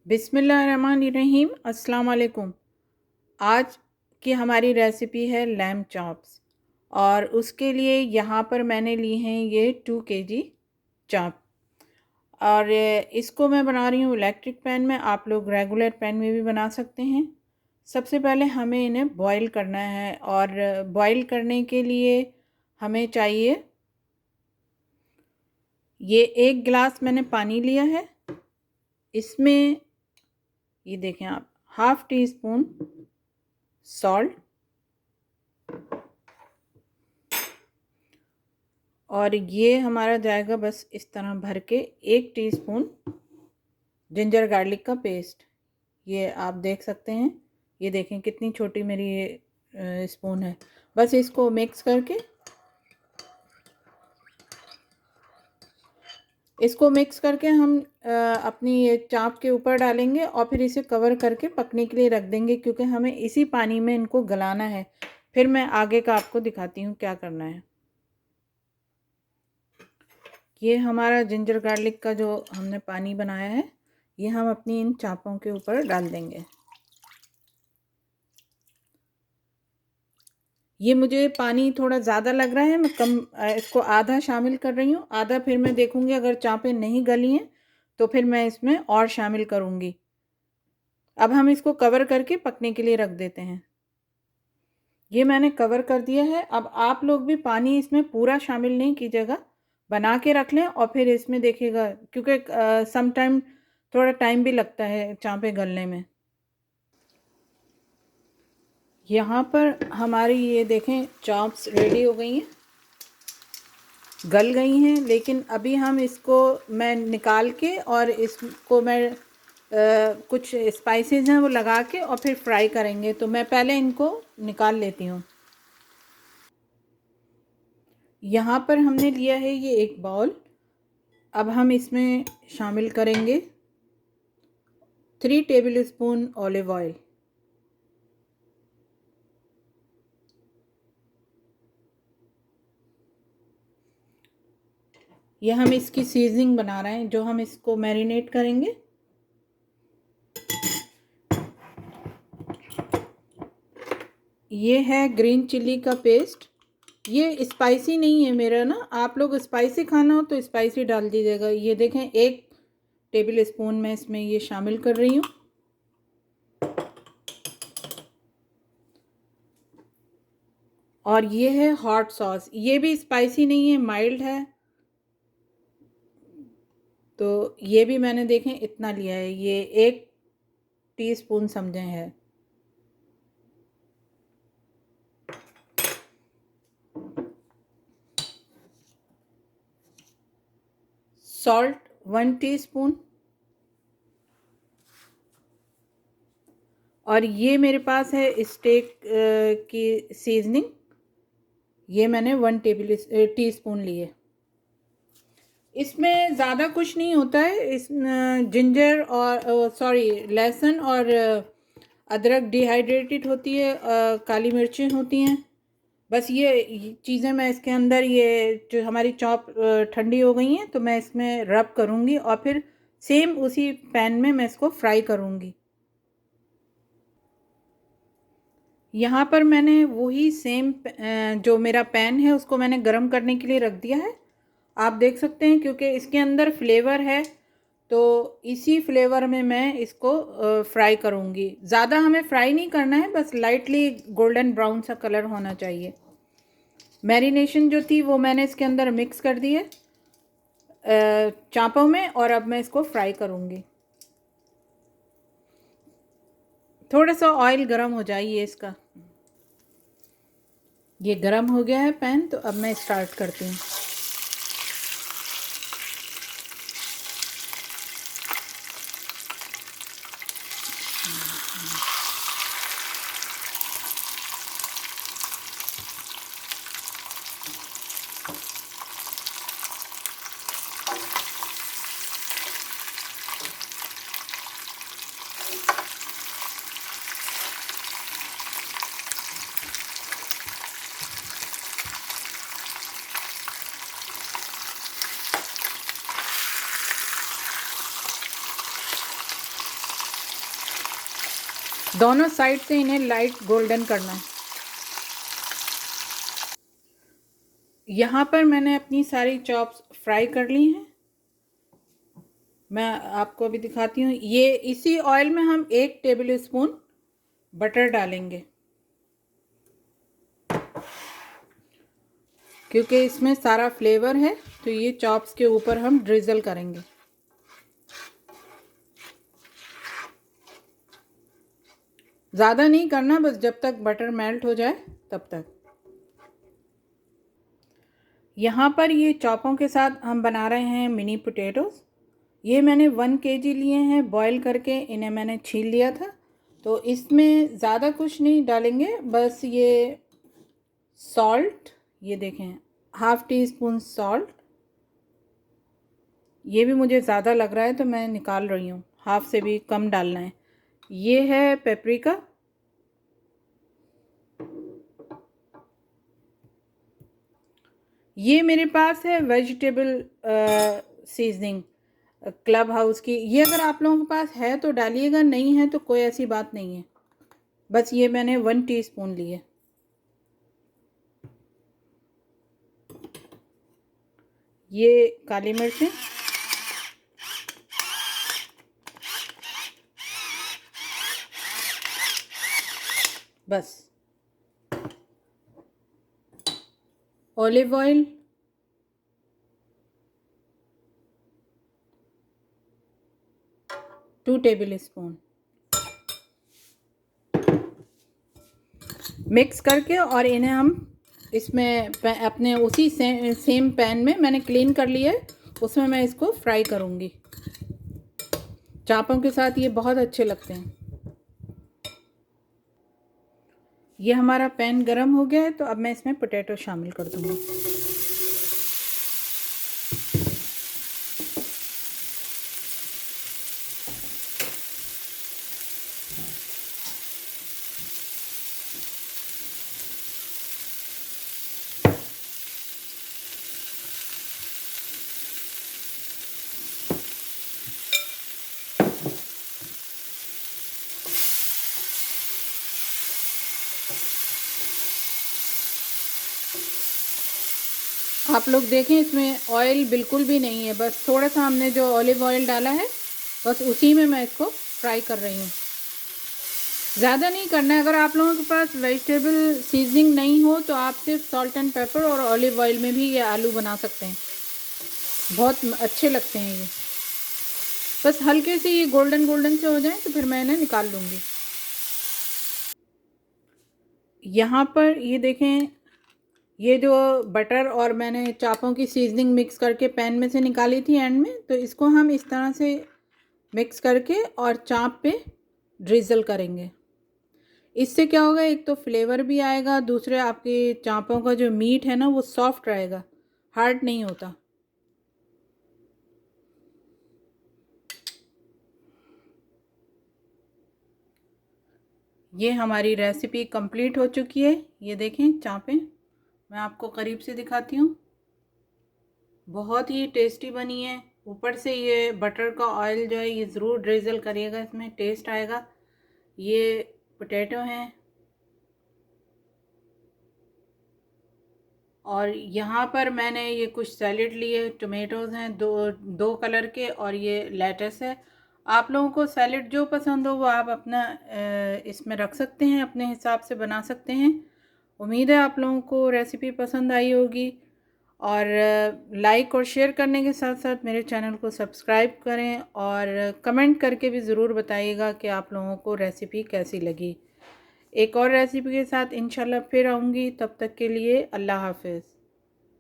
बिस्मिल्लाहिर्रहमानिर्रहीम। अस्सलाम वालेकुम। आज की हमारी रेसिपी है लैम्ब चॉप्स और उसके लिए यहाँ पर मैंने ली हैं ये 2 केजी चॉप और इसको मैं बना रही हूँ इलेक्ट्रिक पैन में। आप लोग रेगुलर पैन में भी बना सकते हैं। सबसे पहले हमें इन्हें बॉईल करना है और बॉईल करने के लिए हमें चाहिए ये 1 गिलास मैंने पानी लिया है। इसमें ये देखें आप हाफ़ टी स्पून सॉल्ट और ये हमारा जाएगा बस इस तरह भर के 1 टीस्पून जिंजर गार्लिक का पेस्ट। ये आप देख सकते हैं, ये देखें कितनी छोटी मेरी ये स्पून है। बस इसको मिक्स करके हम अपनी ये चाप के ऊपर डालेंगे और फिर इसे कवर करके पकने के लिए रख देंगे, क्योंकि हमें इसी पानी में इनको गलाना है। फिर मैं आगे का आपको दिखाती हूँ क्या करना है। ये हमारा जिंजर गार्लिक का जो हमने पानी बनाया है, ये हम अपनी इन चापों के ऊपर डाल देंगे। ये मुझे पानी थोड़ा ज़्यादा लग रहा है, मैं कम इसको आधा शामिल कर रही हूँ। आधा फिर मैं देखूँगी, अगर चापें नहीं गली हैं तो फिर मैं इसमें और शामिल करूँगी। अब हम इसको कवर करके पकने के लिए रख देते हैं। ये मैंने कवर कर दिया है। अब आप लोग भी पानी इसमें पूरा शामिल नहीं कीजिएगा, बना के रख लें और फिर इसमें देखिएगा, क्योंकि सम टाइम थोड़ा टाइम भी लगता है चापें गलने में। यहाँ पर हमारी ये देखें चॉप्स रेडी हो गई हैं, गल गई हैं। लेकिन अभी हम इसको मैं निकाल के और इसको मैं कुछ स्पाइसेस हैं वो लगा के और फिर फ्राई करेंगे। तो मैं पहले इनको निकाल लेती हूँ। यहाँ पर हमने लिया है ये एक बाउल। अब हम इसमें शामिल करेंगे 3 टेबल स्पून ऑलिव ऑयल। ये हम इसकी सीजनिंग बना रहे हैं, जो हम इसको मैरिनेट करेंगे। ये है ग्रीन चिल्ली का पेस्ट। ये स्पाइसी नहीं है मेरा ना, आप लोग स्पाइसी खाना हो तो स्पाइसी डाल दीजिएगा। ये देखें 1 टेबल स्पून मैं इसमें ये शामिल कर रही हूँ। और ये है हॉट सॉस, ये भी स्पाइसी नहीं है, माइल्ड है। तो ये भी मैंने देखें इतना लिया है, ये 1 टीस्पून समझें है। Salt 1 teaspoon. और ये मेरे पास है स्टेक की सीजनिंग, ये मैंने 1 टीस्पून लिए। इसमें ज़्यादा कुछ नहीं होता है। इस जिंजर और लहसुन और अदरक डिहाइड्रेटेड होती है, काली मिर्चें होती हैं। बस ये चीज़ें मैं इसके अंदर, ये जो हमारी चॉप ठंडी हो गई हैं तो मैं इसमें रब करूँगी और फिर सेम उसी पैन में मैं इसको फ्राई करूँगी। यहाँ पर मैंने वही सेम जो मेरा पैन है उसको मैंने गरम करने के लिए रख दिया है। आप देख सकते हैं, क्योंकि इसके अंदर फ्लेवर है तो इसी फ्लेवर में मैं इसको फ्राई करूँगी। ज़्यादा हमें फ्राई नहीं करना है, बस लाइटली गोल्डन ब्राउन सा कलर होना चाहिए। मैरिनेशन जो थी वो मैंने इसके अंदर मिक्स कर दी है चापों में, और अब मैं इसको फ्राई करूँगी। थोड़ा सा ऑयल गरम हो जाइए इसका। ये गरम हो गया है पैन, तो अब मैं स्टार्ट करती हूँ। दोनों साइड से इन्हें लाइट गोल्डन करना है। यहाँ पर मैंने अपनी सारी चॉप्स फ्राई कर ली हैं। मैं आपको अभी दिखाती हूँ। ये इसी ऑयल में हम 1 टेबल स्पून बटर डालेंगे, क्योंकि इसमें सारा फ्लेवर है, तो ये चॉप्स के ऊपर हम ड्रिजल करेंगे। ज़्यादा नहीं करना, बस जब तक बटर मेल्ट हो जाए तब तक। यहाँ पर ये चॉपों के साथ हम बना रहे हैं मिनी पोटैटोज़। ये मैंने 1 kg लिए हैं बॉईल करके, इन्हें मैंने छील लिया था। तो इसमें ज़्यादा कुछ नहीं डालेंगे, बस ये सॉल्ट, ये देखें 1/2 टीस्पून सॉल्ट। ये भी मुझे ज़्यादा लग रहा है तो मैं निकाल रही हूँ, हाफ से भी कम डालना है। ये है पेपरिका, ये मेरे पास है वेजिटेबल सीजनिंग क्लब हाउस की। ये अगर आप लोगों के पास है तो डालिएगा, नहीं है तो कोई ऐसी बात नहीं है। बस ये मैंने 1 टीस्पून लिए। ये काली मिर्चें, बस। Olive oil, two tablespoon mix करके, और इन्हें हम इसमें अपने उसी सेम पैन में मैंने क्लीन कर लिया है, उसमें मैं इसको फ्राई करूँगी। चापों के साथ ये बहुत अच्छे लगते हैं। ये हमारा पैन गरम हो गया है, तो अब मैं इसमें पोटैटो शामिल कर दूँगी। आप लोग देखें, इसमें ऑयल बिल्कुल भी नहीं है, बस थोड़ा सा हमने जो ऑलिव ऑयल डाला है, बस उसी में मैं इसको फ्राई कर रही हूँ। ज़्यादा नहीं करना है। अगर आप लोगों के पास वेजिटेबल सीजनिंग नहीं हो तो आप सिर्फ सॉल्ट एंड पेपर और ऑलिव ऑयल में भी ये आलू बना सकते हैं, बहुत अच्छे लगते हैं ये। बस हल्के से ये गोल्डन गोल्डन से हो जाए तो फिर मैं इन्हें निकाल लूँगी। यहाँ पर ये देखें, ये जो बटर और मैंने चापों की सीजनिंग मिक्स करके पैन में से निकाली थी एंड में, तो इसको हम इस तरह से मिक्स करके और चाप पे ड्रिजल करेंगे। इससे क्या होगा, एक तो फ्लेवर भी आएगा, दूसरे आपके चापों का जो मीट है ना वो सॉफ्ट रहेगा, हार्ड नहीं होता। ये हमारी रेसिपी कंप्लीट हो चुकी है। ये देखें चापें, मैं आपको करीब से दिखाती हूँ, बहुत ही टेस्टी बनी है। ऊपर से ये बटर का ऑयल जो है ये ज़रूर ड्रिजल करिएगा, इसमें टेस्ट आएगा। ये पोटैटो हैं, और यहाँ पर मैंने ये कुछ सैलेड लिए, टोमेटोज़ हैं दो कलर के, और ये लेटस है। आप लोगों को सैलेड जो पसंद हो वो आप अपना इसमें रख सकते हैं, अपने हिसाब से बना सकते हैं। उम्मीद है आप लोगों को रेसिपी पसंद आई होगी, और लाइक और शेयर करने के साथ साथ मेरे चैनल को सब्सक्राइब करें, और कमेंट करके भी ज़रूर बताइएगा कि आप लोगों को रेसिपी कैसी लगी। एक और रेसिपी के साथ इंशाल्लाह फिर आऊँगी, तब तक के लिए अल्लाह हाफ़िज़।